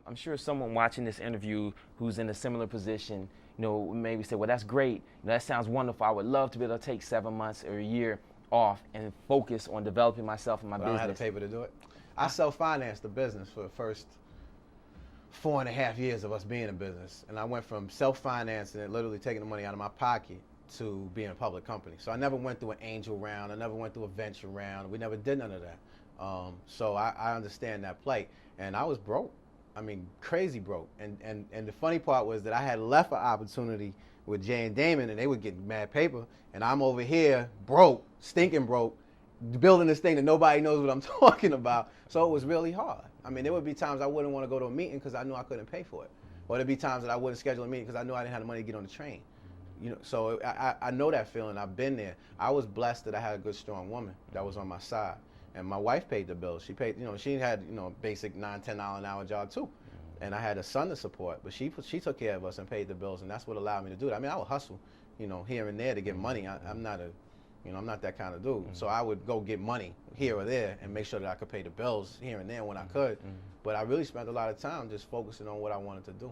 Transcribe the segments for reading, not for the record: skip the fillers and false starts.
I'm sure someone watching this interview who's in a similar position, maybe say, well, that's great. That sounds wonderful. I would love to be able to take 7 months or a year off and focus on developing myself and my But business. I don't have the paper to do it. I self-financed the business for the first 4.5 years of us being in business. And I went from self-financing it, literally taking the money out of my pocket, to being a public company. So I never went through an angel round. I never went through a venture round. We never did none of that. So I understand that plight. And I was broke. I mean, crazy broke. And the funny part was that I had left an opportunity with Jay and Damon, and they would get mad paper. And I'm over here broke, stinking broke, building this thing that nobody knows what I'm talking about. So it was really hard. I mean, there would be times I wouldn't want to go to a meeting because I knew I couldn't pay for it. Or there'd be times that I wouldn't schedule a meeting because I knew I didn't have the money to get on the train. So I know that feeling. I've been there. I was blessed that I had a good, strong woman that was on my side. And my wife paid the bills. She paid, she had, basic $9, $10 an hour job too. And I had a son to support, but she took care of us and paid the bills, and that's what allowed me to do it. I mean, I would hustle, here and there to get money. I'm not that kind of dude. So I would go get money here or there and make sure that I could pay the bills here and there when I could. But I really spent a lot of time just focusing on what I wanted to do.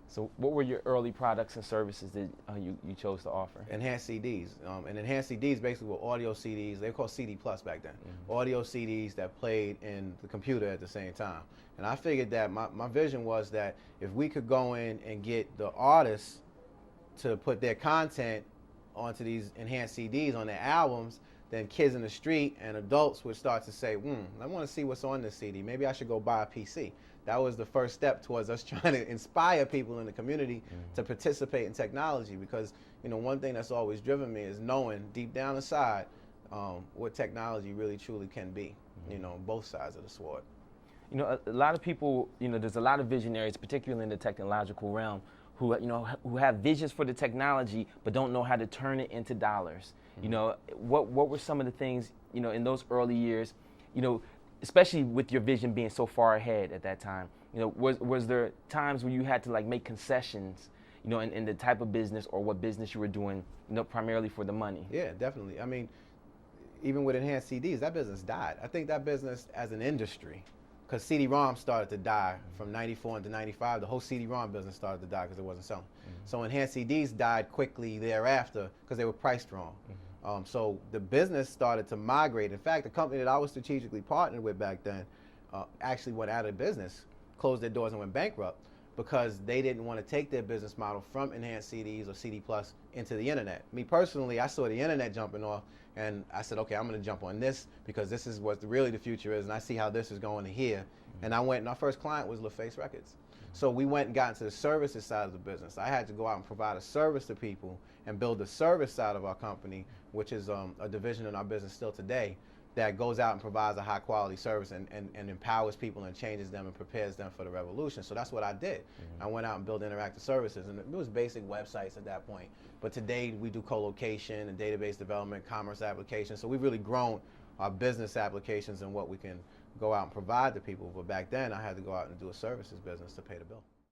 So what were your early products and services that you chose to offer? Enhanced CDs. And enhanced CDs basically were audio CDs. They were called CD Plus back then. Audio CDs that played in the computer at the same time. And I figured that my vision was that if we could go in and get the artists to put their content onto these enhanced CDs on their albums, then kids in the street and adults would start to say, I want to see what's on this CD. Maybe I should go buy a PC. That was the first step towards us trying to inspire people in the community to participate in technology, because one thing that's always driven me is knowing deep down inside what technology really truly can be, both sides of the sword. A lot of people, there's a lot of visionaries, particularly in the technological realm, who have visions for the technology but don't know how to turn it into dollars. What were some of the things, in those early years, especially with your vision being so far ahead at that time, was there times when you had to make concessions, in the type of business or what business you were doing, primarily for the money? Yeah, definitely. I mean, even with enhanced CDs, that business died. I think that business as an industry, because CD-ROM started to die from 94 into 95, the whole CD-ROM business started to die because it wasn't selling. So enhanced CDs died quickly thereafter because they were priced wrong. So the business started to migrate. In fact, the company that I was strategically partnered with back then actually went out of business, closed their doors and went bankrupt because they didn't want to take their business model from enhanced CDs or CD Plus into the internet. Me personally, I saw the internet jumping off and I said, okay, I'm going to jump on this because this is what really the future is, and I see how this is going to here. And I went, and our first client was LaFace Records. So we went and got into the services side of the business. I had to go out and provide a service to people and build the service side of our company, which is a division in our business still today, that goes out and provides a high quality service and empowers people and changes them and prepares them for the revolution. So that's what I did. I went out and built interactive services, and it was basic websites at that point. But today we do co-location and database development, commerce applications. So we've really grown our business applications and what we can go out and provide to people. But back then I had to go out and do a services business to pay the bill.